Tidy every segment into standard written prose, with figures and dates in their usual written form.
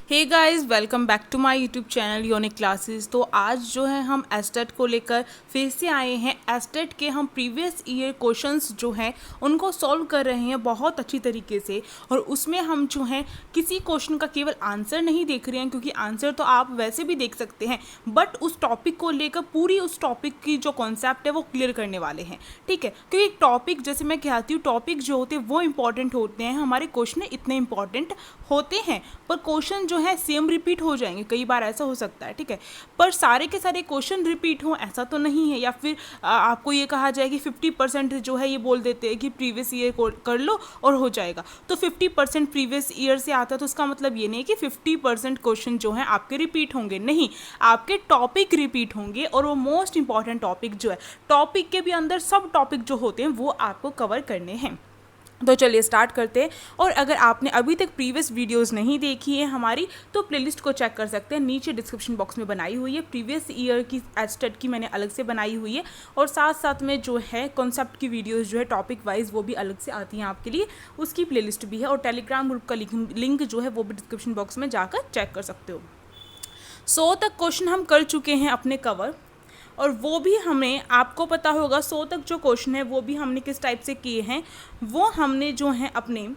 Hey guys, welcome back to my YouTube channel unique classes. तो आज जो है हम एस्टेट को लेकर फिर से आए हैं। एस्टेट के हम प्रीवियस ईयर क्वेश्चंस जो हैं उनको सॉल्व कर रहे हैं बहुत अच्छी तरीके से। और उसमें हम जो हैं किसी क्वेश्चन का केवल आंसर नहीं देख रहे हैं, क्योंकि आंसर तो आप वैसे भी देख सकते हैं, बट उस टॉपिक को लेकर पूरी उस टॉपिक की जो कॉन्सेप्ट है वो क्लियर करने वाले हैं। ठीक है, क्योंकि टॉपिक, जैसे मैं कहती हूँ, टॉपिक जो होते हैं वो इंपॉर्टेंट होते हैं, हमारे क्वेश्चन इतने इंपॉर्टेंट होते हैं, पर क्वेश्चन जो है सेम रिपीट हो जाएंगे, कई बार ऐसा हो सकता है। ठीक है, पर सारे के सारे क्वेश्चन रिपीट हो ऐसा तो नहीं है, या फिर आपको ये कहा जाए कि 50% जो है ये बोल देते हैं कि प्रीवियस ईयर को कर लो और हो जाएगा। तो 50% प्रीवियस ईयर से आता है, तो उसका मतलब ये नहीं कि 50% क्वेश्चन जो है आपके रिपीट होंगे, नहीं, आपके टॉपिक रिपीट होंगे। और वो मोस्ट इंपॉर्टेंट टॉपिक जो है, टॉपिक के भी अंदर सब टॉपिक जो होते हैं वो आपको कवर करने हैं। तो चलिए स्टार्ट करते हैं। और अगर आपने अभी तक प्रीवियस वीडियोस नहीं देखी है हमारी, तो प्लेलिस्ट को चेक कर सकते हैं, नीचे डिस्क्रिप्शन बॉक्स में बनाई हुई है। प्रीवियस ईयर की एस्टेट की मैंने अलग से बनाई हुई है, और साथ साथ में जो है कॉन्सेप्ट की वीडियोस जो है टॉपिक वाइज वो भी अलग से आती हैं आपके लिए, उसकी प्लेलिस्ट भी है। और टेलीग्राम ग्रुप का लिंक जो है वो भी डिस्क्रिप्शन बॉक्स में जाकर चेक कर सकते हो। 100 तक क्वेश्चन हम कर चुके हैं अपने कवर, और वो भी हमें, आपको पता होगा 100 तक जो क्वेश्चन है वो भी हमने किस टाइप से किए हैं, वो हमने जो है अपने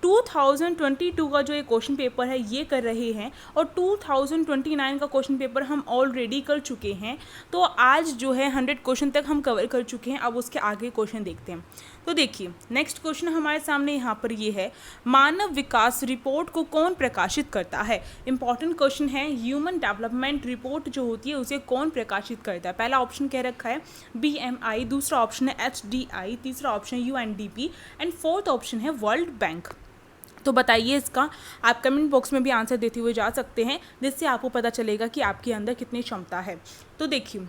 2022 का जो ये क्वेश्चन पेपर है ये कर रहे हैं, और 2029 का क्वेश्चन पेपर हम ऑलरेडी कर चुके हैं। तो आज जो है 100 क्वेश्चन तक हम कवर कर चुके हैं। अब उसके आगे क्वेश्चन देखते हैं। तो देखिए, नेक्स्ट क्वेश्चन हमारे सामने यहाँ पर ये है, मानव विकास रिपोर्ट को कौन प्रकाशित करता है। इंपॉर्टेंट क्वेश्चन है, ह्यूमन डेवलपमेंट रिपोर्ट जो होती है उसे कौन प्रकाशित करता है। पहला ऑप्शन कह रखा है BMI, दूसरा ऑप्शन है HDI, तीसरा ऑप्शन है UNDP, एंड फोर्थ ऑप्शन है वर्ल्ड बैंक। तो बताइए इसका, आप कमेंट बॉक्स में भी आंसर देते हुए जा सकते हैं, जिससे आपको पता चलेगा कि आपके अंदर कितनी क्षमता है। तो देखिए,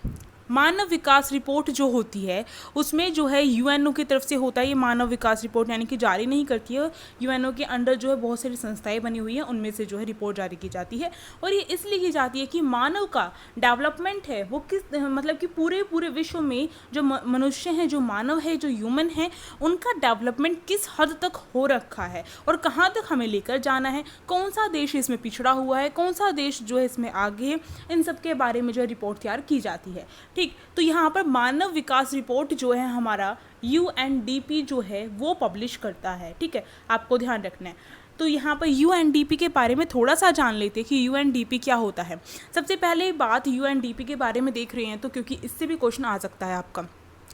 मानव विकास रिपोर्ट जो होती है उसमें जो है UNO की तरफ से होता है ये मानव विकास रिपोर्ट, यानी कि जारी नहीं करती है। UNO के अंडर जो है बहुत सारी संस्थाएं बनी हुई हैं, उनमें से जो है रिपोर्ट जारी की जाती है। और ये इसलिए की जाती है कि मानव का डेवलपमेंट है वो किस, मतलब कि पूरे विश्व में जो मनुष्य हैं, जो मानव है, जो ह्यूमन है, उनका डेवलपमेंट किस हद तक हो रखा है और कहाँ तक हमें लेकर जाना है, कौन सा देश इसमें पिछड़ा हुआ है, कौन सा देश जो है इसमें आगे है, इन सब के बारे में जो है रिपोर्ट तैयार की जाती है। ठीक, तो यहाँ पर मानव विकास रिपोर्ट जो है हमारा UNDP जो है वो पब्लिश करता है। ठीक है, आपको ध्यान रखना है। तो यहाँ पर UNDP के बारे में थोड़ा सा जान लेते हैं कि UNDP क्या होता है। सबसे पहले बात UNDP के बारे में देख रहे हैं, तो क्योंकि इससे भी क्वेश्चन आ सकता है आपका।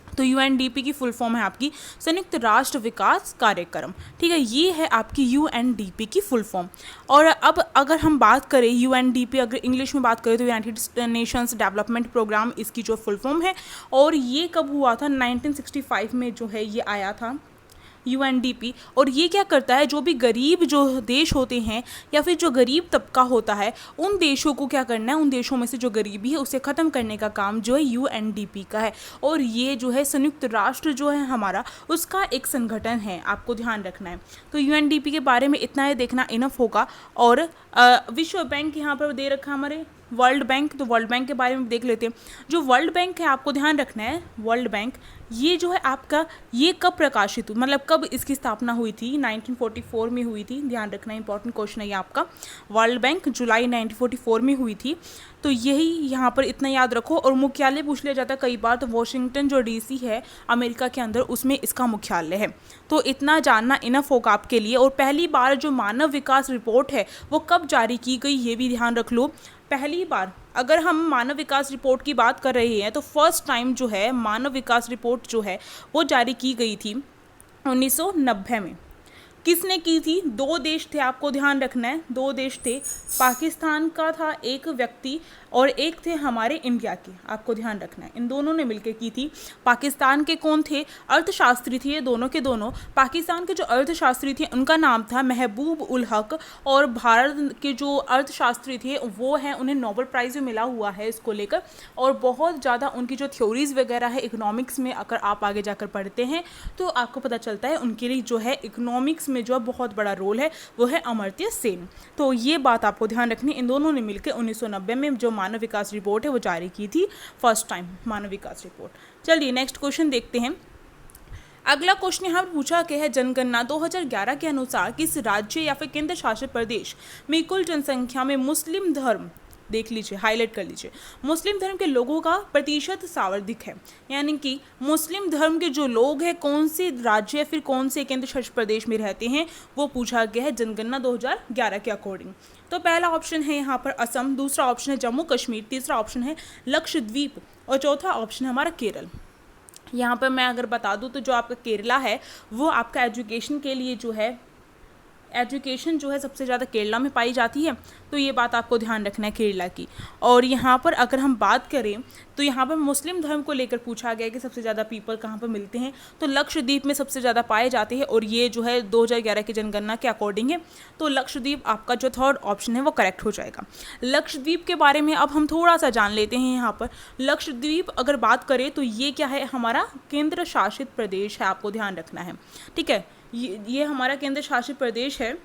तो UNDP की फुल फॉर्म है आपकी संयुक्त राष्ट्र विकास कार्यक्रम। ठीक है, ये है आपकी UNDP की फुल फॉर्म। और अब अगर हम बात करें UNDP, अगर इंग्लिश में बात करें तो यूनाइटेड नेशंस डेवलपमेंट प्रोग्राम इसकी जो फुल फॉर्म है। और ये कब हुआ था, 1965 में जो है ये आया था UNDP। और ये क्या करता है, जो भी गरीब जो देश होते हैं या फिर जो गरीब तबका होता है, उन देशों को क्या करना है, उन देशों में से जो गरीबी है उसे ख़त्म करने का काम जो है UNDP का है। और ये जो है संयुक्त राष्ट्र जो है हमारा, उसका एक संगठन है, आपको ध्यान रखना है। तो UNDP के बारे में इतना ही देखना इनफ होगा। और विश्व बैंक यहाँ पर दे रखा है हमारे वर्ल्ड बैंक, तो वर्ल्ड बैंक के बारे में देख लेते हैं। जो वर्ल्ड बैंक है, आपको ध्यान रखना है, वर्ल्ड बैंक ये जो है आपका, ये कब प्रकाशित हुई, मतलब कब इसकी स्थापना हुई थी, 1944 में हुई थी। ध्यान रखना, इंपॉर्टेंट क्वेश्चन है ये आपका। वर्ल्ड बैंक जुलाई 1944 में हुई थी। तो यही यहाँ पर इतना याद रखो। और मुख्यालय पूछ लिया जाता है कई बार, तो वॉशिंगटन जो DC है अमेरिका के अंदर, उसमें इसका मुख्यालय है। तो इतना जानना इनफ होगा आपके लिए। और पहली बार जो मानव विकास रिपोर्ट है वो कब जारी की गई, ये भी ध्यान रख लो। पहली बार अगर हम मानव विकास रिपोर्ट की बात कर रहे हैं, तो फर्स्ट टाइम जो है मानव विकास रिपोर्ट जो है वो जारी की गई थी 1990 में। किसने की थी, 2 देश थे, आपको ध्यान रखना है, 2 देश थे। पाकिस्तान का था एक व्यक्ति, और एक थे हमारे इंडिया के, आपको ध्यान रखना है, इन दोनों ने मिलकर की थी। पाकिस्तान के कौन थे, अर्थशास्त्री थे ये दोनों के दोनों। पाकिस्तान के जो अर्थशास्त्री थे उनका नाम था महबूब उल हक, और भारत के जो अर्थशास्त्री थे वो हैं, उन्हें नोबेल प्राइज़ भी मिला हुआ है इसको लेकर। और बहुत ज़्यादा उनकी जो थ्योरीज़ वगैरह है इकोनॉमिक्स में, अगर आप आगे जाकर पढ़ते हैं तो आपको पता चलता है उनके लिए जो है इकोनॉमिक्स में जो बहुत बड़ा रोल है वो है अमर्त्य सेन। तो ये बात आपको ध्यान रखनी, इन दोनों ने मिलकर 1990 में जो मानव विकास रिपोर्ट है वो जारी की थी, फर्स्ट टाइम मानव विकास रिपोर्ट। चलिए नेक्स्ट क्वेश्चन देखते हैं। अगला क्वेश्चन यहाँ पर पूछा गया है, जनगणना 2011 के अनुसार किस राज्य या फिर केंद्र शासित प्रदेश में कुल जनसंख्या में मुस्लिम धर्म, देख लीजिए, हाईलाइट कर लीजिए, मुस्लिम धर्म के लोगों का प्रतिशत सर्वाधिक है। यानी कि मुस्लिम धर्म के जो लोग हैं कौन से राज्य या फिर कौन से केंद्र शासित प्रदेश में रहते हैं, वो पूछा गया है जनगणना 2011 के अकॉर्डिंग। तो पहला ऑप्शन है यहाँ पर असम, दूसरा ऑप्शन है जम्मू कश्मीर, तीसरा ऑप्शन है लक्षद्वीप और चौथा ऑप्शन है हमारा केरल। यहाँ पर मैं अगर बता दूँ तो जो आपका केरला है वो आपका एजुकेशन के लिए जो है, एजुकेशन जो है सबसे ज़्यादा केरला में पाई जाती है, तो ये बात आपको ध्यान रखना है केरला की। और यहाँ पर अगर हम बात करें तो यहाँ पर मुस्लिम धर्म को लेकर पूछा गया कि सबसे ज़्यादा पीपल कहाँ पर मिलते हैं, तो लक्षद्वीप में सबसे ज़्यादा पाए जाते हैं और ये जो है 2011 की जनगणना के अकॉर्डिंग है। तो लक्षद्वीप आपका जो थर्ड ऑप्शन है वो करेक्ट हो जाएगा। लक्षद्वीप के बारे में अब हम थोड़ा सा जान लेते हैं। यहाँ पर लक्षद्वीप अगर बात करें तो ये क्या है, हमारा केंद्र शासित प्रदेश है, आपको ध्यान रखना है, ठीक है। ये हमारा केंद्र शासित प्रदेश है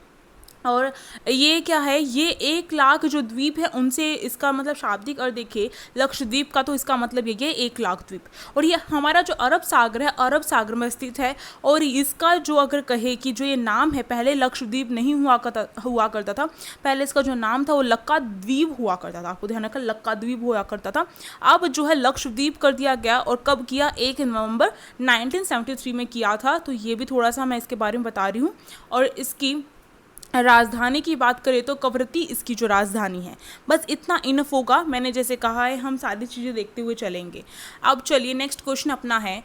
और ये क्या है, ये 1 लाख जो द्वीप है उनसे, इसका मतलब शाब्दिक अर्थ देखिए लक्षद्वीप का, तो इसका मतलब ये 1 लाख द्वीप। और ये हमारा जो अरब सागर है, अरब सागर में स्थित है। और इसका जो अगर कहे कि जो ये नाम है, पहले लक्षद्वीप नहीं हुआ करता था, पहले इसका जो नाम था वो लक्काद्वीप हुआ करता था, आपको ध्यान रखना, लक्काद्वीप हुआ करता था। अब जो है लक्षद्वीप कर दिया गया, और कब किया, 1 नवंबर 1973 में किया था। तो ये भी थोड़ा सा मैं इसके बारे में बता रही हूँ। और इसकी राजधानी की बात करें तो कवरत्ती इसकी जो राजधानी है। बस इतना इनफ होगा, मैंने जैसे कहा है हम सारी चीज़ें देखते हुए चलेंगे। अब चलिए नेक्स्ट क्वेश्चन अपना है,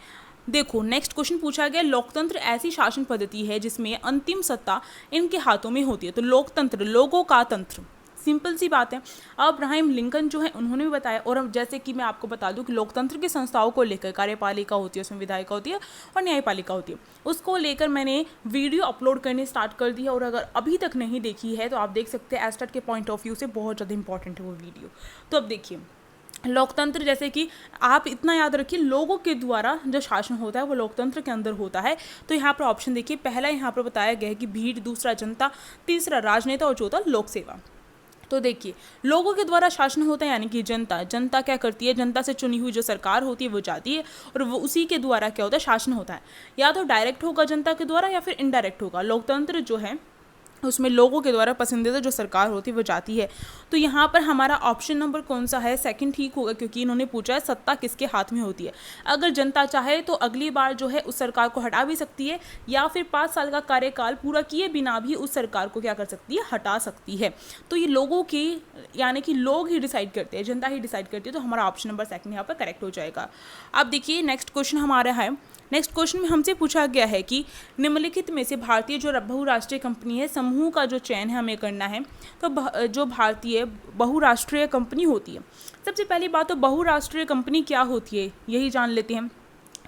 देखो नेक्स्ट क्वेश्चन पूछा गया, लोकतंत्र ऐसी शासन पद्धति है जिसमें अंतिम सत्ता इनके हाथों में होती है। तो लोकतंत्र, लोगों का तंत्र, सिंपल सी बात है। अब्राहम लिंकन जो है उन्होंने भी बताया। और अब जैसे कि मैं आपको बता दूं कि लोकतंत्र की संस्थाओं को लेकर कार्यपालिका होती है, उसमें विधायिका होती है और न्यायपालिका होती है, उसको लेकर मैंने वीडियो अपलोड करने स्टार्ट कर दी है। और अगर अभी तक नहीं देखी है तो आप देख सकते हैं, एस्टेट के पॉइंट ऑफ व्यू से बहुत ज़्यादा इंपॉर्टेंट है वो वीडियो। तो अब देखिए, लोकतंत्र जैसे कि आप इतना याद रखिए, लोगों के द्वारा जो शासन होता है वो लोकतंत्र के अंदर होता है। तो यहाँ पर ऑप्शन देखिए, पहला यहाँ पर बताया गया है कि भीड़, दूसरा जनता, तीसरा राजनेता और चौथा लोक सेवा। तो देखिए, लोगों के द्वारा शासन होता है यानी कि जनता, जनता क्या करती है, जनता से चुनी हुई जो सरकार होती है वो जाती है और वो उसी के द्वारा क्या होता है, शासन होता है। या तो डायरेक्ट होगा जनता के द्वारा या फिर इनडायरेक्ट होगा। लोकतंत्र जो है उसमें लोगों के द्वारा पसंदीदा जो सरकार होती है वो जाती है। तो यहाँ पर हमारा ऑप्शन नंबर कौन सा है, सेकंड ठीक होगा, क्योंकि इन्होंने पूछा है सत्ता किसके हाथ में होती है। अगर जनता चाहे तो अगली बार जो है उस सरकार को हटा भी सकती है, या फिर 5 साल का कार्यकाल पूरा किए बिना भी उस सरकार को क्या कर सकती है, हटा सकती है। तो ये लोगों की, यानी कि लोग ही डिसाइड करते हैं, जनता ही डिसाइड करती है। तो हमारा ऑप्शन नंबर सेकंड यहाँ पर करेक्ट हो जाएगा। अब देखिए नेक्स्ट क्वेश्चन हमारा है, नेक्स्ट क्वेश्चन में हमसे पूछा गया है कि निम्नलिखित में से भारतीय जो बहुराष्ट्रीय कंपनी है समूह का जो चयन है हमें करना है। तो जो भारतीय बहुराष्ट्रीय कंपनी होती है, सबसे पहली बात तो बहुराष्ट्रीय कंपनी क्या होती है यही जान लेते हैं।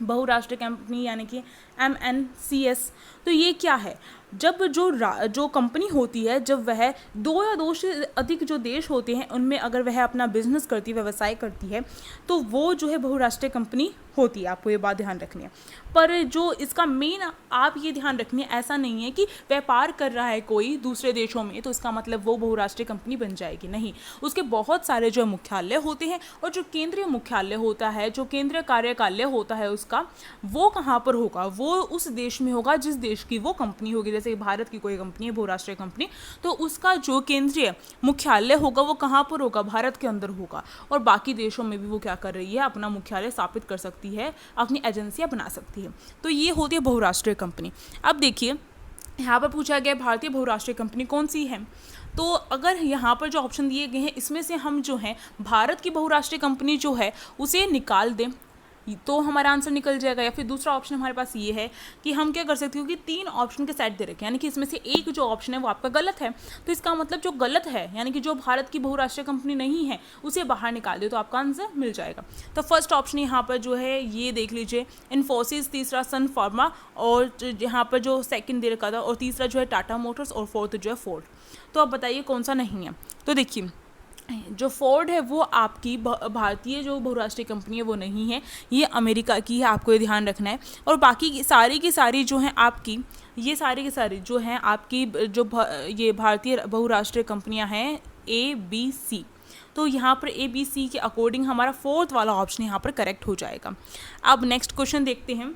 बहुराष्ट्रीय कंपनी यानी कि MNCs, तो ये क्या है, जब जो कंपनी होती है, जब वह 2 या 2 से अधिक जो देश होते हैं उनमें अगर वह अपना बिजनेस करती है, व्यवसाय करती है, तो वो जो है बहुराष्ट्रीय कंपनी होती है। आपको ये बात ध्यान रखनी है। पर जो इसका मेन आप ये ध्यान रखनी है, ऐसा नहीं है कि व्यापार कर रहा है कोई दूसरे देशों में तो इसका मतलब वो बहुराष्ट्रीय कंपनी बन जाएगी, नहीं। उसके बहुत सारे जो मुख्यालय होते हैं और जो केंद्रीय मुख्यालय होता है, जो केंद्रीय कार्यालय होता है उसका, वो कहाँ पर होगा, वो उस देश में होगा जिस देश की वो कंपनी होगी। जैसे भारत की कोई कंपनी है बहुराष्ट्रीय कंपनी, तो उसका जो केंद्रीय मुख्यालय होगा वो कहाँ पर होगा, भारत के अंदर होगा। और बाकी देशों में भी वो क्या कर रही है, अपना मुख्यालय स्थापित कर सकती है, अपनी एजेंसियां बना सकती है। तो ये होती है बहुराष्ट्रीय कंपनी। अब देखिए यहाँ पर पूछा गया भारतीय बहुराष्ट्रीय कंपनी कौन सी है। तो अगर यहाँ पर जो ऑप्शन दिए गए हैं इसमें से हम जो है भारत की बहुराष्ट्रीय कंपनी जो है उसे निकाल दें तो हमारा आंसर निकल जाएगा। या फिर दूसरा ऑप्शन हमारे पास ये है कि हम क्या कर सकते हो कि 3 ऑप्शन के सेट दे रखे हैं, यानी कि इसमें से एक जो ऑप्शन है वो आपका गलत है। तो इसका मतलब जो गलत है यानी कि जो भारत की बहुराष्ट्रीय कंपनी नहीं है उसे बाहर निकाल दे तो आपका आंसर मिल जाएगा। तो फर्स्ट ऑप्शन यहाँ पर जो है ये देख लीजिए इन्फोसिस, तीसरा सन फार्मा, और यहाँ पर जो सेकेंड दे रखा था, और तीसरा जो है टाटा मोटर्स, और फोर्थ जो है फोर्ड। तो अब बताइए कौन सा नहीं है। तो देखिए जो फोर्ड है वो आपकी भारतीय जो बहुराष्ट्रीय कंपनी है वो नहीं है, ये अमेरिका की है, आपको ये ध्यान रखना है। और बाकी की सारी जो हैं आपकी, ये सारी की सारी जो हैं आपकी जो ये भारतीय बहुराष्ट्रीय कंपनियां हैं ABC। तो यहाँ पर ABC के अकॉर्डिंग हमारा फोर्थ वाला ऑप्शन यहाँ पर करेक्ट हो जाएगा। अब नेक्स्ट क्वेश्चन देखते हैं।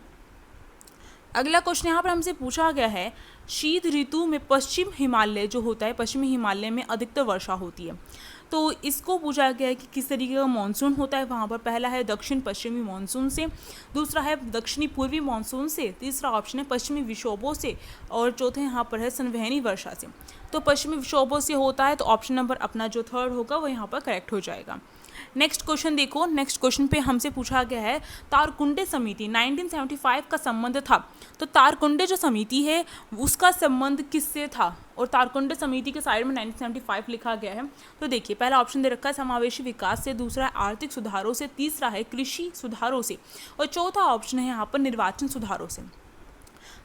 अगला क्वेश्चन यहाँ पर हमसे पूछा गया है, शीत ऋतु में पश्चिम हिमालय जो होता है, पश्चिमी हिमालय में अधिकतर वर्षा होती है। तो इसको पूछा गया है कि किस तरीके का मानसून होता है वहाँ पर। पहला है दक्षिण पश्चिमी मानसून से, दूसरा है दक्षिणी पूर्वी मानसून से, तीसरा ऑप्शन है पश्चिमी विक्षोभों से, और चौथे यहाँ पर है संवहनी वर्षा से। तो पश्चिमी विक्षोभों से होता है, तो ऑप्शन नंबर अपना जो थर्ड होगा वो यहाँ पर करेक्ट हो जाएगा। नेक्स्ट क्वेश्चन देखो, नेक्स्ट क्वेश्चन पे हमसे पूछा गया है, तारकुंडे समिति 1975 का संबंध था। तो तारकुंडे जो समिति है उसका संबंध किससे था, और तारकुंडे समिति के साइड में 1975 लिखा गया है। तो देखिए, पहला ऑप्शन दे रखा है समावेशी विकास से, दूसरा है आर्थिक सुधारों से, तीसरा है कृषि सुधारों से, और चौथा ऑप्शन है यहाँ पर निर्वाचन सुधारों से।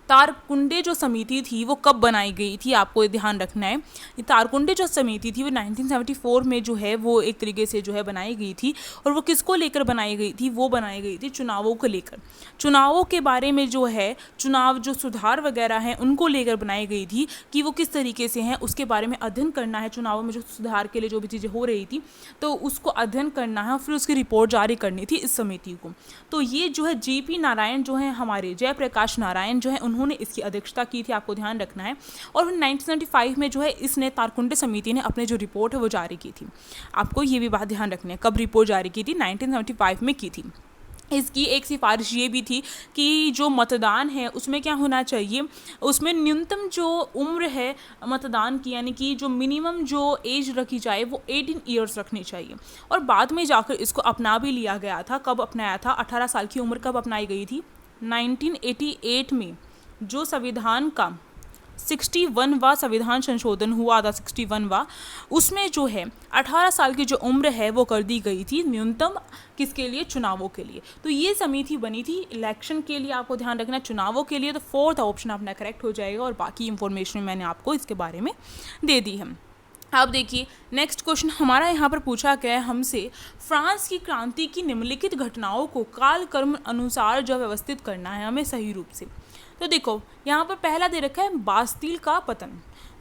तारकुंडे जो समिति थी वो कब बनाई गई थी, आपको ध्यान रखना है। तारकुंडे जो समिति थी वो 1974 में जो है वो एक तरीके से जो है बनाई गई थी, और वो किसको लेकर बनाई गई थी, वो बनाई गई थी चुनावों को लेकर। चुनावों के बारे में जो है, चुनाव जो सुधार वगैरह हैं उनको लेकर बनाई गई थी कि वो किस तरीके से हैं उसके बारे में अध्ययन करना है। चुनावों में जो सुधार के लिए जो भी चीज़ें हो रही थी तो उसको अध्ययन करना है और फिर उसकी रिपोर्ट जारी करनी थी इस समिति को। तो ये जो है JP नारायण जो है, हमारे जयप्रकाश नारायण जो है, उन्होंने इसकी अध्यक्षता की थी, आपको ध्यान रखना है। और 1975 में जो है इसने तारकुंडे समिति ने अपने जो रिपोर्ट है वो जारी की थी। आपको ये भी बात ध्यान रखनी है, कब रिपोर्ट जारी की थी, 1975 में की थी। इसकी एक सिफारिश ये भी थी कि जो मतदान है उसमें क्या होना चाहिए, उसमें न्यूनतम जो उम्र है मतदान की, यानी कि जो मिनिमम जो एज रखी जाए वो 18 ईयर्स रखनी चाहिए। और बाद में जाकर इसको अपना भी लिया गया था। कब अपनाया था, 18 साल की उम्र कब अपनाई गई थी, 1988 में जो संविधान का 61वां संविधान संशोधन हुआ था, 61वां, उसमें जो है 18 साल की जो उम्र है वो कर दी गई थी न्यूनतम, किसके लिए, चुनावों के लिए। तो ये समिति बनी थी इलेक्शन के लिए, आपको ध्यान रखना, चुनावों के लिए। तो फोर्थ ऑप्शन अपना करेक्ट हो जाएगा, और बाकी इंफॉर्मेशन मैंने आपको इसके बारे में दे दी है। अब देखिए, नेक्स्ट क्वेश्चन हमारा यहाँ पर पूछा गया है हमसे, फ्रांस की क्रांति की निम्नलिखित घटनाओं को कालक्रम अनुसार जो व्यवस्थित करना है हमें सही रूप से। तो देखो, यहाँ पर पहला दे रखा है बास्तील का पतन,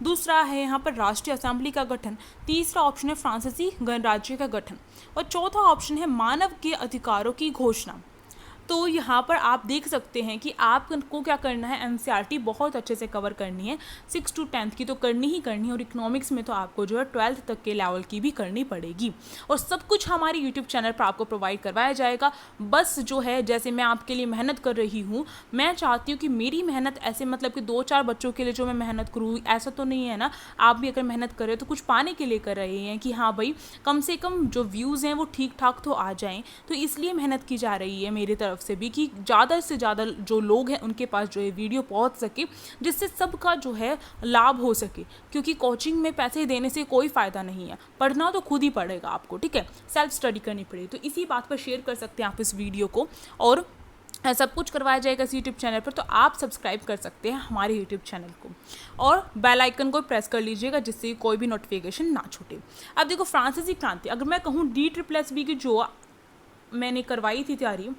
दूसरा है यहाँ पर राष्ट्रीय असेंबली का गठन, तीसरा ऑप्शन है फ्रांसीसी गणराज्य का गठन, और चौथा ऑप्शन है मानव के अधिकारों की घोषणा। तो यहाँ पर आप देख सकते हैं कि आपको क्या करना है, NCERT बहुत अच्छे से कवर करनी है, 6 to 10th की तो करनी ही करनी है, और इकोनॉमिक्स में तो आपको जो है 12th तक के लेवल की भी करनी पड़ेगी। और सब कुछ हमारे YouTube चैनल पर आपको प्रोवाइड करवाया जाएगा। बस जो है, जैसे मैं आपके लिए मेहनत कर रही हूँ, मैं चाहती हूँ कि मेरी मेहनत ऐसे मतलब कि 2-4 बच्चों के लिए जो मैं मेहनत करूँ, ऐसा तो नहीं है ना। आप भी अगर मेहनत कर रहे हो तो कुछ पाने के लिए कर रहे हैं कि हाँ भाई, कम से कम जो व्यूज़ हैं वो ठीक ठाक तो आ जाएँ। तो इसलिए मेहनत की जा रही है मेरी तरफ से भी कि ज़्यादा से ज़्यादा जो लोग हैं उनके पास जो है वीडियो पहुंच सके, जिससे सबका जो है लाभ हो सके। क्योंकि कोचिंग में पैसे देने से कोई फ़ायदा नहीं है, पढ़ना तो खुद ही पड़ेगा आपको, ठीक है, सेल्फ स्टडी करनी पड़ेगी। तो इसी बात पर शेयर कर सकते हैं आप इस वीडियो को, और सब कुछ करवाया जाएगा इस यूट्यूब चैनल पर। तो आप सब्सक्राइब कर सकते हैं हमारे यूट्यूब चैनल को, और बेल आइकन को प्रेस कर लीजिएगा जिससे कोई भी नोटिफिकेशन ना छूटे। अब देखो, फ्रांसीसी क्रांति, अगर मैं कहूँ DSSB की जो मैंने करवाई थी तैयारी,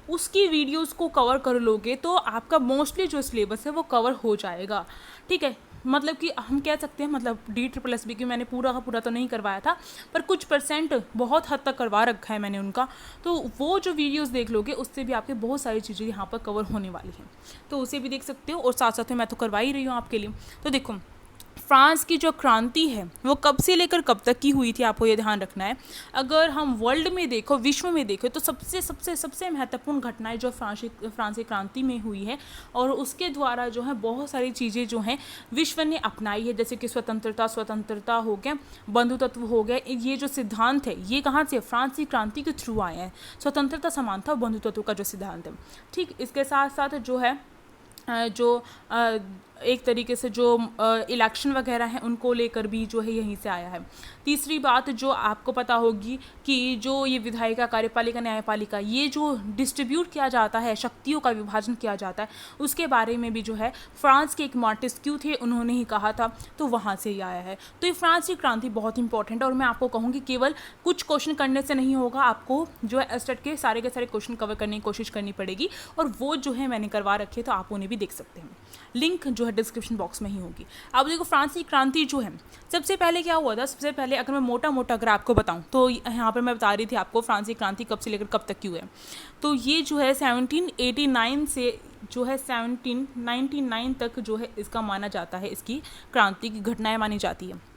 उसकी वीडियोस को कवर कर लोगे तो आपका मोस्टली जो सिलेबस है वो कवर हो जाएगा, ठीक है। मतलब कि हम कह सकते हैं, मतलब DSSB की मैंने पूरा का पूरा तो नहीं करवाया था, पर कुछ % बहुत हद तक करवा रखा है मैंने उनका। तो वो जो वीडियोस देख लोगे उससे भी आपके बहुत सारी चीज़ें यहाँ पर कवर होने वाली हैं, तो उसे भी देख सकते हो। और साथ साथ में मैं तो करवा ही रही हूँ आपके लिए। तो देखो, फ्रांस की जो क्रांति है वो कब से लेकर कब तक की हुई थी, आपको ये ध्यान रखना है। अगर हम वर्ल्ड में देखो, विश्व में देखो, तो सबसे सबसे सबसे महत्वपूर्ण घटनाएं जो फ्रांसीसी क्रांति में हुई है, और उसके द्वारा जो है बहुत सारी चीज़ें जो हैं विश्व ने अपनाई है, जैसे कि स्वतंत्रता हो गया, बंधुत्व हो गया। ये जो सिद्धांत है ये कहाँ से, फ्रांसीसी क्रांति के थ्रू आए हैं। स्वतंत्रता, समानता, बंधुत्व का जो सिद्धांत है, ठीक। इसके साथ साथ जो है एक तरीके से जो इलेक्शन वगैरह हैं उनको लेकर भी जो है यहीं से आया है। तीसरी बात जो आपको पता होगी कि जो ये विधायिका, कार्यपालिका, न्यायपालिका, ये जो डिस्ट्रीब्यूट किया जाता है, शक्तियों का विभाजन किया जाता है, उसके बारे में भी जो है फ्रांस के एक मॉन्टेस्क्यू थे, उन्होंने ही कहा था, तो वहाँ से ही आया है। तो ये फ्रांस की क्रांति बहुत इंपॉर्टेंट है, और मैं आपको कहूँगी केवल कुछ क्वेश्चन करने से नहीं होगा, आपको जो है एस्टेट के सारे क्वेश्चन कवर करने की कोशिश करनी पड़ेगी, और वो जो है मैंने करवा रखे, तो आप उन्हें भी देख सकते हैं, लिंक जो है डिस्क्रिप्शन बॉक्स में ही होगी। अब देखो फ्रांसीसी क्रांति जो है सबसे पहले क्या हुआ था, सबसे पहले अगर मैं मोटा मोटा अगर आपको बताऊं तो यहाँ पर मैं बता रही थी आपको फ्रांसीसी क्रांति कब से लेकर कब तक की हुई है। तो ये जो है 1789 से जो है 1799 तक जो है इसका माना जाता है, इसकी क्रांति की घटनाएं मानी जाती है।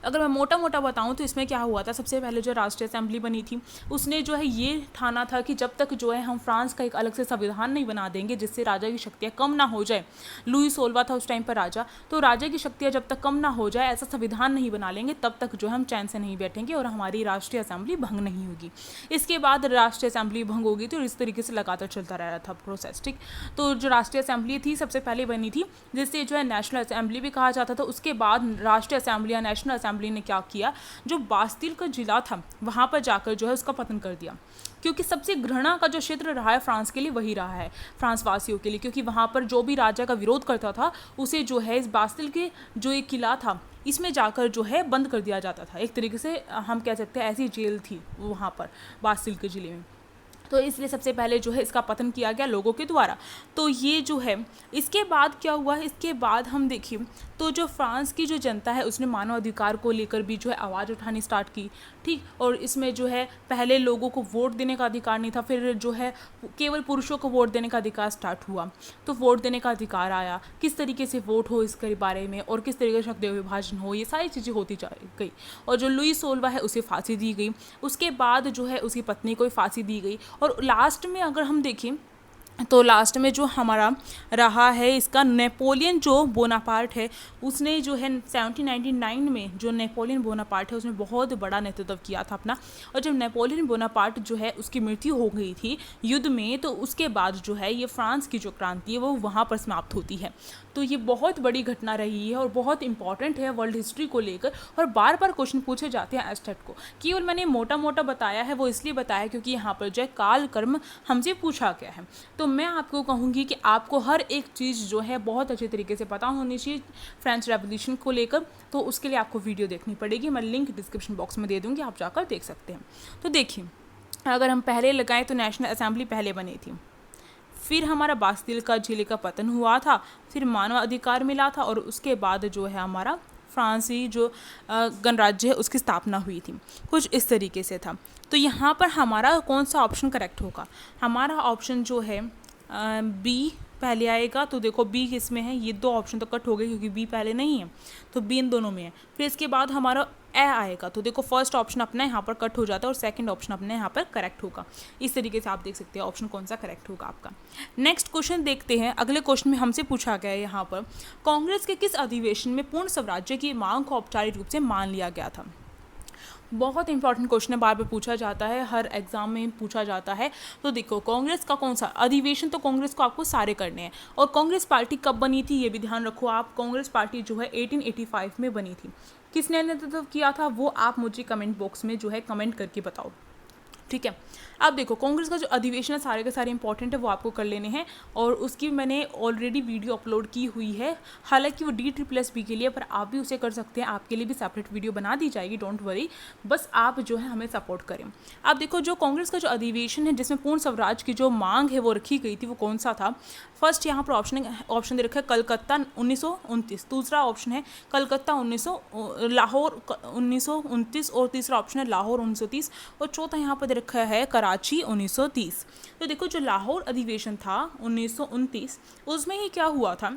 अगर मैं मोटा मोटा बताऊं तो इसमें क्या हुआ था, सबसे पहले जो राष्ट्रीय असेंबली बनी थी उसने जो है ये ठाना था कि जब तक जो है हम फ्रांस का एक अलग से संविधान नहीं बना देंगे जिससे राजा की शक्तियाँ कम ना हो जाए, लुई 16वां था उस टाइम पर राजा, तो राजा की शक्तियाँ जब तक कम ना हो जाए ऐसा संविधान नहीं बना लेंगे तब तक जो है हम चैन से नहीं बैठेंगे और हमारी राष्ट्रीय असेंबली भंग नहीं होगी। इसके बाद राष्ट्रीय असेंबली भंग होगी तो इस तरीके से लगातार चलता रह रहा था प्रोसेस, ठीक। तो जो राष्ट्रीय असेंबली थी सबसे पहले बनी थी जिससे जो है नेशनल असेंबली भी कहा जाता था। उसके बाद राष्ट्रीय असेंबली या नेशनल असेंबली ने क्या किया, जो बास्तिल का जिला था वहाँ पर जाकर जो है उसका पतन कर दिया, क्योंकि सबसे घृणा का जो क्षेत्र रहा है फ्रांस के लिए वही रहा है, फ्रांस वासियों के लिए, क्योंकि वहाँ पर जो भी राजा का विरोध करता था उसे जो है इस बास्तिल के जो एक किला था इसमें जाकर जो है बंद कर दिया जाता था। एक तरीके से हम कह सकते हैं ऐसी जेल थी वहाँ पर बास्तिल के ज़िले में। तो इसलिए सबसे पहले जो है इसका पतन किया गया लोगों के द्वारा। तो ये जो है इसके बाद क्या हुआ, इसके बाद हम देखिए तो जो फ्रांस की जो जनता है उसने मानव अधिकार को लेकर भी जो है आवाज़ उठानी स्टार्ट की, ठीक। और इसमें जो है पहले लोगों को वोट देने का अधिकार नहीं था, फिर जो है केवल पुरुषों को वोट देने का अधिकार स्टार्ट हुआ, तो वोट देने का अधिकार आया, किस तरीके से वोट हो इसके बारे में और किस तरीके से शक्ति विभाजन हो, ये सारी चीज़ें होती जा गई। और जो लुई 16वां है उसे फांसी दी गई, उसके बाद जो है उसकी पत्नी को फांसी दी गई। और लास्ट में अगर हम देखें तो लास्ट में जो हमारा रहा है इसका नेपोलियन जो बोनापार्ट है उसने जो है 1799 में जो नेपोलियन बोनापार्ट है उसने बहुत बड़ा नेतृत्व किया था अपना। और जब नेपोलियन बोनापार्ट जो है उसकी मृत्यु हो गई थी युद्ध में, तो उसके बाद जो है ये फ्रांस की जो क्रांति है वो वहाँ पर समाप्त होती है। तो ये बहुत बड़ी घटना रही है और बहुत इंपॉर्टेंट है वर्ल्ड हिस्ट्री को लेकर, और बार बार क्वेश्चन पूछे जाते हैं एस्टेट को। केवल मैंने मोटा मोटा बताया है वो इसलिए बताया क्योंकि यहाँ पर जो है काल कर्म हमसे पूछा गया है। तो मैं आपको कहूँगी कि आपको हर एक चीज़ जो है बहुत अच्छे तरीके से पता होनी चाहिए फ्रेंच रेवोल्यूशन को लेकर, तो उसके लिए आपको वीडियो देखनी पड़ेगी। मैं लिंक डिस्क्रिप्शन बॉक्स में दे दूँगी, आप जाकर देख सकते हैं। तो देखिए अगर हम पहले लगाएं तो नेशनल असेंबली पहले बनी थी, फिर हमारा बास्तिल का जिले का पतन हुआ था, फिर मानव अधिकार मिला था, और उसके बाद जो है हमारा फ्रांसी जो गणराज्य है उसकी स्थापना हुई थी। कुछ इस तरीके से था। तो यहाँ पर हमारा कौन सा ऑप्शन करेक्ट होगा, हमारा ऑप्शन जो है बी पहले आएगा। तो देखो बी किस में है, ये दो ऑप्शन तो कट हो गए क्योंकि बी पहले नहीं है, तो बी इन दोनों में है। फिर इसके बाद हमारा ए आएगा, तो देखो फर्स्ट ऑप्शन अपना यहाँ पर कट हो जाता है और सेकंड ऑप्शन अपने यहाँ पर करेक्ट होगा। इस तरीके से आप देख सकते हैं ऑप्शन कौन सा करेक्ट होगा आपका। नेक्स्ट क्वेश्चन देखते हैं। अगले क्वेश्चन में हमसे पूछा गया है यहाँ पर कांग्रेस के किस अधिवेशन में पूर्ण स्वराज्य की मांग को औपचारिक रूप से मान लिया गया था। बहुत इंपॉर्टेंट क्वेश्चन है, बार बार पूछा जाता है, हर एग्जाम में पूछा जाता है। तो देखो कांग्रेस का कौन सा अधिवेशन, तो कांग्रेस को आपको सारे करने हैं। और कांग्रेस पार्टी कब बनी थी ये भी ध्यान रखो आप। कांग्रेस पार्टी जो है 1885 में बनी थी। किसने नेतृत्व किया था वो आप मुझे कमेंट बॉक्स में जो है कमेंट करके बताओ, ठीक है। अब देखो कांग्रेस का जो अधिवेशन है सारे के सारे इंपॉर्टेंट है, वो आपको कर लेने हैं, और उसकी मैंने ऑलरेडी वीडियो अपलोड की हुई है। हालांकि वो DSSB के लिए, पर आप भी उसे कर सकते हैं, आपके लिए भी सेपरेट वीडियो बना दी जाएगी, डोंट वरी, बस आप जो है हमें सपोर्ट करें। अब देखो जो कांग्रेस का जो अधिवेशन है जिसमें पूर्ण स्वराज की जो मांग है वो रखी गई थी, वो कौन सा था। फर्स्ट यहाँ पर ऑप्शन दे रखा है कलकत्ता 1929, दूसरा ऑप्शन है कलकत्ता लाहौर 1929, और तीसरा ऑप्शन है लाहौर 1930, और चौथा यहाँ पर दे रखा है कराची 1930। तो देखो जो लाहौर अधिवेशन था 1929 उसमें ही क्या हुआ था,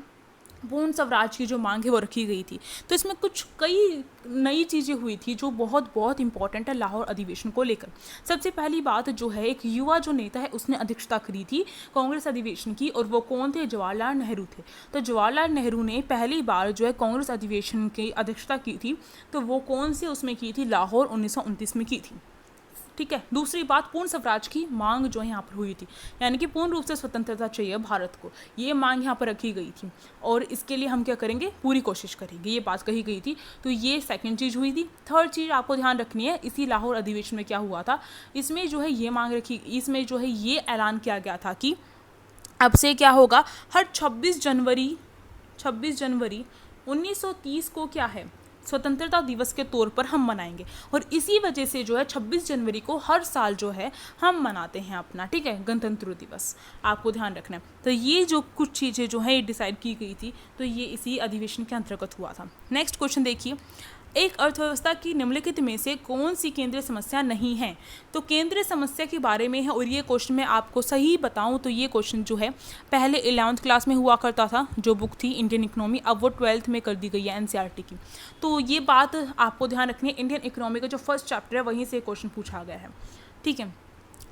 पूर्ण स्वराज की जो मांग है वो रखी गई थी। तो इसमें कुछ कई नई चीज़ें हुई थी जो बहुत बहुत इंपॉर्टेंट है लाहौर अधिवेशन को लेकर। सबसे पहली बात जो है एक युवा जो नेता है उसने अध्यक्षता करी थी कांग्रेस अधिवेशन की, और वो कौन थे, जवाहरलाल नेहरू थे। तो जवाहरलाल नेहरू ने पहली बार जो है कांग्रेस अधिवेशन की अध्यक्षता की थी, तो वो कौन से उसमें की थी, लाहौर 1929 में की थी, ठीक है। दूसरी बात पूर्ण स्वराज की मांग जो है यहाँ पर हुई थी, यानी कि पूर्ण रूप से स्वतंत्रता चाहिए भारत को, ये मांग यहाँ पर रखी गई थी, और इसके लिए हम क्या करेंगे, पूरी कोशिश करेंगे, ये बात कही गई थी। तो ये सेकंड चीज़ हुई थी। थर्ड चीज़ आपको ध्यान रखनी है, इसी लाहौर अधिवेशन में क्या हुआ था, इसमें जो है ये मांग रखी, इसमें जो है ये ऐलान किया गया था कि अब से क्या होगा, हर 26 जनवरी 1930 को क्या है, स्वतंत्रता दिवस के तौर पर हम मनाएंगे। और इसी वजह से जो है 26 जनवरी को हर साल जो है हम मनाते हैं अपना, ठीक है, गणतंत्र दिवस। आपको ध्यान रखना है। तो ये जो कुछ चीज़ें जो है ये डिसाइड की गई थी, तो ये इसी अधिवेशन के अंतर्गत हुआ था। नेक्स्ट क्वेश्चन देखिए, एक अर्थव्यवस्था की निम्नलिखित में से कौन सी केंद्रीय समस्या नहीं है। तो केंद्रीय समस्या के बारे में है, और ये क्वेश्चन मैं आपको सही बताऊं तो ये क्वेश्चन जो है पहले 11th क्लास में हुआ करता था, जो बुक थी इंडियन इकोनॉमी, अब वो 12th में कर दी गई है एनसीईआरटी की। तो ये बात आपको ध्यान रखनी है, इंडियन इकोनॉमी का जो फर्स्ट चैप्टर है वहीं से क्वेश्चन पूछा गया है, ठीक है।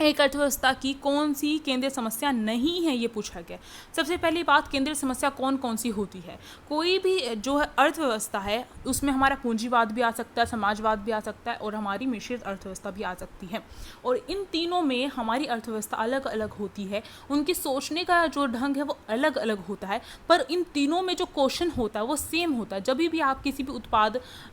एक अर्थव्यवस्था की कौन सी केंद्रीय समस्या नहीं है, ये पूछा गया। सबसे पहली बात, केंद्रीय समस्या कौन कौन सी होती है। कोई भी जो है अर्थव्यवस्था है उसमें हमारा पूंजीवाद भी आ सकता है, समाजवाद भी आ सकता है, और हमारी मिश्रित अर्थव्यवस्था भी आ सकती है। और इन तीनों में हमारी अर्थव्यवस्था अलग अलग होती है, उनकी सोचने का जो ढंग है वो अलग अलग होता है, पर इन तीनों में जो क्वेश्चन होता है वो सेम होता है। जब भी आप किसी भी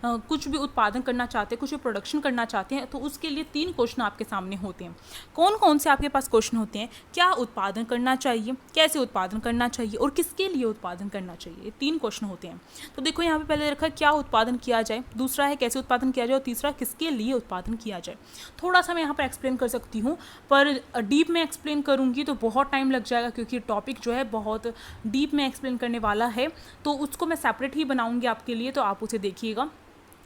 कुछ भी उत्पादन करना चाहते हैं, कुछ भी प्रोडक्शन करना चाहते हैं, तो उसके लिए 3 क्वेश्चन आपके सामने होते हैं। कौन कौन से आपके पास क्वेश्चन होते हैं? क्या उत्पादन करना चाहिए, कैसे उत्पादन करना चाहिए, और किसके लिए उत्पादन करना चाहिए। ये 3 क्वेश्चन होते हैं। तो देखो यहाँ पे पहले रखा है क्या उत्पादन किया जाए, दूसरा है कैसे उत्पादन किया जाए, और तीसरा किसके लिए उत्पादन किया जाए। थोड़ा सा मैं यहाँ पर एक्सप्लेन कर सकती हूँ, पर डीप में एक्सप्लेन करूँगी तो बहुत टाइम लग जाएगा, क्योंकि टॉपिक जो है बहुत डीप में एक्सप्लेन करने वाला है, तो उसको मैं सेपरेट ही बनाऊँगी आपके लिए, तो आप उसे देखिएगा।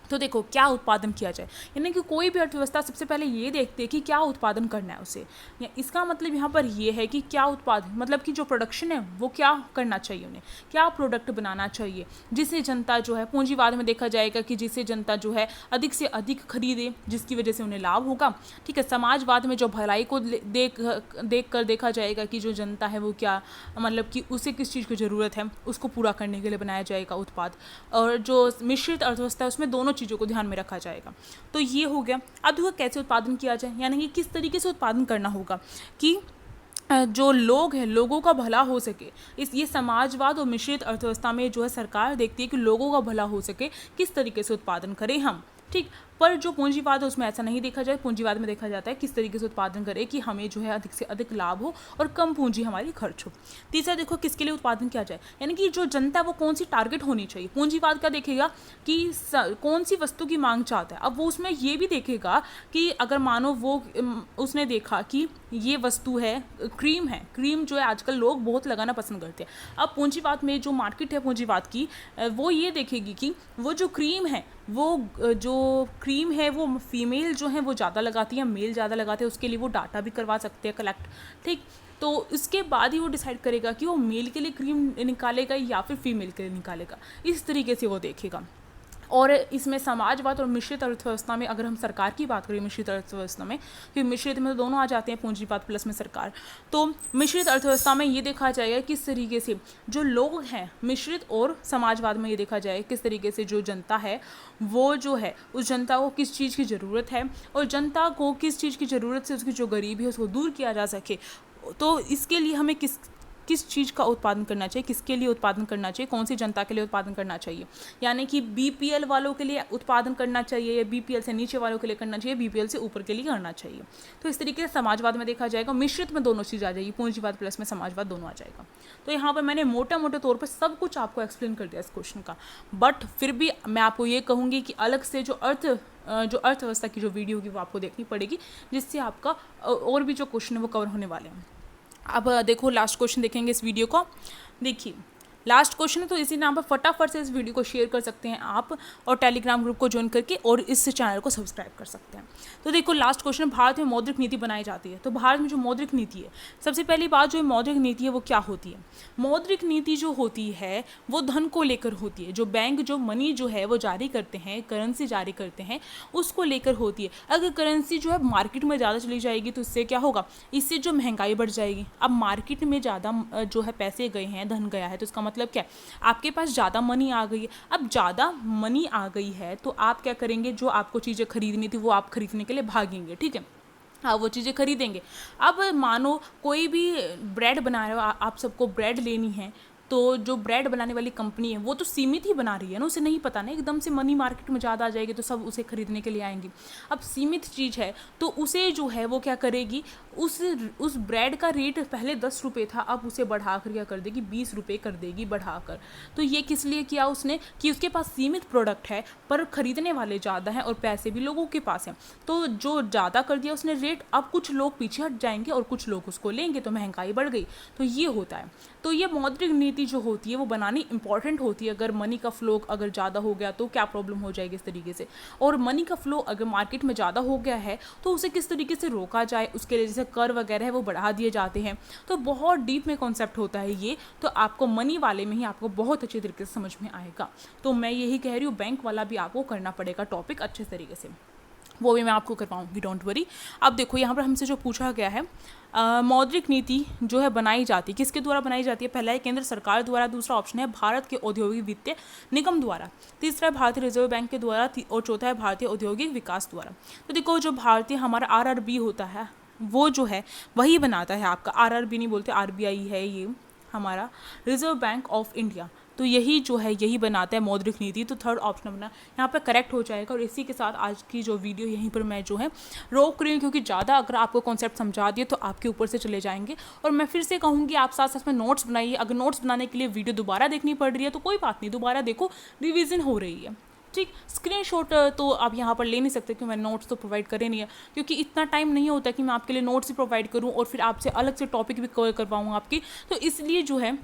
तो देखो क्या उत्पादन किया जाए, यानी कि कोई भी अर्थव्यवस्था सबसे पहले ये देखते हैं कि क्या उत्पादन करना है उसे। या इसका मतलब यहाँ पर ये है कि क्या उत्पादन, मतलब कि जो प्रोडक्शन है वो क्या करना चाहिए, उन्हें क्या प्रोडक्ट बनाना चाहिए जिससे जनता जो है, पूंजीवाद में देखा जाएगा कि जिससे जनता जो है अधिक से अधिक खरीदे, जिसकी वजह से उन्हें लाभ होगा, ठीक है। समाजवाद में जो भलाई को देख कर देखा जाएगा कि जो जनता है वो क्या, मतलब कि उसे किस चीज़ की ज़रूरत है, उसको पूरा करने के लिए बनाया जाएगा उत्पाद। और जो मिश्रित अर्थव्यवस्था है उसमें दोनों चीज़ों को ध्यान में रखा जाएगा। तो ये हो गया। अब देखो कैसे उत्पादन किया जाए, यानी कि किस तरीके से उत्पादन करना होगा कि जो लोग हैं लोगों का भला हो सके। ये समाजवाद और मिश्रित अर्थव्यवस्था में जो है सरकार देखती है कि लोगों का भला हो सके, किस तरीके से उत्पादन करें हम, ठीक। पर जो पूंजीवाद है उसमें ऐसा नहीं देखा जाए। पूंजीवाद में देखा जाता है किस तरीके से उत्पादन करें कि हमें जो है अधिक से अधिक लाभ हो और कम पूंजी हमारी खर्च हो। तीसरा देखो किसके लिए उत्पादन किया जाए, यानी कि जो जनता है वो कौन सी टारगेट होनी चाहिए। पूंजीवाद का देखेगा कि कौन सी वस्तु की मांग चाहता है। अब वो उसमें ये भी देखेगा कि अगर मानो वो उसने देखा कि ये वस्तु है, क्रीम है, क्रीम जो है आजकल लोग बहुत लगाना पसंद करते हैं। अब पूंजीवाद में जो मार्केट है पूंजीवाद की, वो ये देखेगी कि वो जो क्रीम है, वो फीमेल जो है वो ज़्यादा लगाती है, मेल ज़्यादा लगाते हैं, उसके लिए वो डाटा भी करवा सकते हैं कलेक्ट, ठीक। तो इसके बाद ही वो डिसाइड करेगा कि वो मेल के लिए क्रीम निकालेगा या फिर फीमेल के लिए निकालेगा। इस तरीके से वो देखेगा। और इसमें समाजवाद और मिश्रित अर्थव्यवस्था में अगर हम सरकार की बात करें, मिश्रित अर्थव्यवस्था में, क्योंकि मिश्रित में तो दोनों आ जाते हैं, पूंजीवाद प्लस में सरकार। तो मिश्रित अर्थव्यवस्था में ये देखा जाएगा किस तरीके से जो लोग हैं, मिश्रित और समाजवाद में ये देखा जाए किस तरीके से जो जनता है वो जो है उस जनता को किस चीज़ की ज़रूरत है, और जनता को किस चीज़ की ज़रूरत से उसकी जो गरीबी है उसको दूर किया जा सके। तो इसके लिए हमें किस चीज़ का उत्पादन करना चाहिए, किसके लिए उत्पादन करना चाहिए, कौन सी जनता के लिए उत्पादन करना चाहिए, यानी कि बीपीएल वालों के लिए उत्पादन करना चाहिए या बीपीएल से नीचे वालों के लिए करना चाहिए, बीपीएल से ऊपर के लिए करना चाहिए। तो इस तरीके से समाजवाद में देखा जाएगा, मिश्रित में दोनों चीज़ आ जाएगी, पूंजीवाद प्लस में समाजवाद दोनों आ जाएगा। तो यहाँ पर मैंने मोटे तौर पर सब कुछ आपको एक्सप्लेन कर दिया इस क्वेश्चन का, बट फिर भी मैं आपको ये कहूँगी कि अलग से जो अर्थव्यवस्था की जो वीडियो होगी वो आपको देखनी पड़ेगी, जिससे आपका और भी जो क्वेश्चन है वो कवर होने वाले हैं। अब देखो लास्ट क्वेश्चन देखेंगे इस वीडियो को। देखिए लास्ट क्वेश्चन है, तो इसी नाम पर फटाफट से इस वीडियो को शेयर कर सकते हैं आप, और टेलीग्राम ग्रुप को ज्वाइन करके और इस चैनल को सब्सक्राइब कर सकते हैं। तो देखो लास्ट क्वेश्चन, भारत में मौद्रिक नीति बनाई जाती है। तो भारत में जो मौद्रिक नीति है, सबसे पहली बात जो मौद्रिक नीति है वो क्या होती है। मौद्रिक नीति जो होती है वो धन को लेकर होती है। जो बैंक जो मनी जो है वो जारी करते हैं, करेंसी जारी करते हैं, उसको लेकर होती है। अगर करेंसी जो है मार्केट में ज़्यादा चली जाएगी तो इससे क्या होगा, इससे जो महंगाई बढ़ जाएगी। अब मार्केट में ज़्यादा जो है पैसे गए हैं, धन गया है, तो इसका मतलब क्या है, आपके पास ज़्यादा मनी आ गई है। अब ज़्यादा मनी आ गई है तो आप क्या करेंगे, जो आपको चीज़ें खरीदनी थी वो आप खरीदने के लिए भागेंगे, ठीक है, हाँ वो चीज़ें खरीदेंगे। अब मानो कोई भी ब्रेड बना रहे हो, आप सबको ब्रेड लेनी है, तो तो जो ब्रेड बनाने वाली कंपनी है वो तो सीमित ही बना रही है ना, उसे नहीं पता ना एकदम से मनी मार्केट में ज़्यादा आ जाएगी तो सब उसे खरीदने के लिए आएंगे। अब सीमित चीज़ है तो उसे जो है वो क्या करेगी, उस ब्रेड का रेट पहले 10 रुपये था, अब उसे बढ़ाकर क्या कर देगी, 20 रुपये कर देगी बढ़ाकर। तो ये किस लिए किया उसने कि उसके पास सीमित प्रोडक्ट है पर खरीदने वाले ज़्यादा हैं और पैसे भी लोगों के पास हैं, तो जो ज़्यादा कर दिया उसने रेट, अब कुछ लोग पीछे हट जाएंगे और कुछ लोग उसको लेंगे तो महंगाई बढ़ गई। तो ये होता है। तो ये मौद्रिक नीति जो होती है वो बनानी इंपॉर्टेंट होती है। अगर मनी का फ्लो अगर ज़्यादा हो गया तो क्या प्रॉब्लम हो जाएगी इस तरीके से, और मनी का फ्लो अगर मार्केट में ज़्यादा हो गया है तो उसे किस तरीके से रोका जाए, उसके लिए जैसे कर वगैरह है वो बढ़ा दिए जाते हैं। तो बहुत डीप में कॉन्सेप्ट होता है ये, तो आपको मनी वाले में ही आपको बहुत अच्छे तरीके से समझ में आएगा। तो मैं यही कह रही हूँ, बैंक वाला भी आपको करना पड़ेगा टॉपिक अच्छे तरीके से, वो भी मैं आपको करवाऊंगी, डोंट वरी। अब देखो यहाँ पर हमसे जो पूछा गया है, मौद्रिक नीति जो है बनाई जाती है, किसके द्वारा बनाई जाती है? पहला है केंद्र सरकार द्वारा, दूसरा ऑप्शन है भारत के औद्योगिक वित्तीय निगम द्वारा, तीसरा है भारतीय रिजर्व बैंक के द्वारा, और चौथा है भारतीय औद्योगिक विकास द्वारा। तो देखो जो भारतीय हमारा आरआरबी होता है वो जो है वही बनाता है आपका, आरआरबी नहीं बोलते, आरबीआई है ये हमारा, रिजर्व बैंक ऑफ इंडिया। तो यही जो है यही बनाता है मौद्रिक नीति। तो थर्ड ऑप्शन अपना यहाँ पर करेक्ट हो जाएगा। और इसी के साथ आज की जो वीडियो यहीं पर मैं जो है रोक रही हूँ, क्योंकि ज़्यादा अगर आपको कॉन्सेप्ट समझा दिए तो आपके ऊपर से चले जाएंगे। और मैं फिर से कहूँगी आप साथ साथ में नोट्स बनाइए। अगर नोट्स बनाने के लिए वीडियो दोबारा देखनी पड़ रही है तो कोई बात नहीं, दोबारा देखो, रिविज़न हो रही है, ठीक। स्क्रीनशॉट तो आप यहाँ पर ले नहीं सकते क्योंकि मैं नोट्स तो प्रोवाइड करे नहीं है, क्योंकि इतना टाइम नहीं होता कि मैं आपके लिए नोट्स ही प्रोवाइड करूँ और फिर आपसे अलग से टॉपिक भी कवर करवाऊँ आपकी। तो इसलिए जो है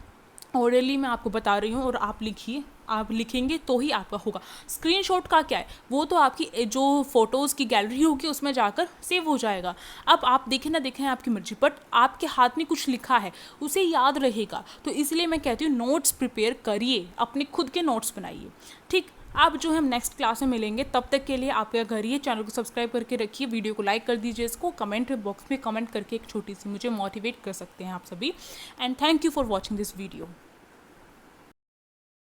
ऑरली मैं आपको बता रही हूँ और आप लिखिए, आप लिखेंगे तो ही आपका होगा। स्क्रीनशॉट का क्या है, वो तो आपकी जो फोटोज़ की गैलरी होगी उसमें जाकर सेव हो जाएगा। अब आप देखें ना देखें आपकी मर्जी, बट आपके हाथ में कुछ लिखा है उसे याद रहेगा। तो इसलिए मैं कहती हूँ नोट्स प्रिपेयर करिए, अपने खुद के नोट्स बनाइए, ठीक। आप जो है हम नेक्स्ट क्लास में मिलेंगे, तब तक के लिए आप क्या करिए, चैनल को सब्सक्राइब करके रखिए, वीडियो को लाइक कर दीजिए, इसको कमेंट बॉक्स में कमेंट करके एक छोटी सी मुझे मोटिवेट कर सकते हैं आप सभी। And thank you for watching this video.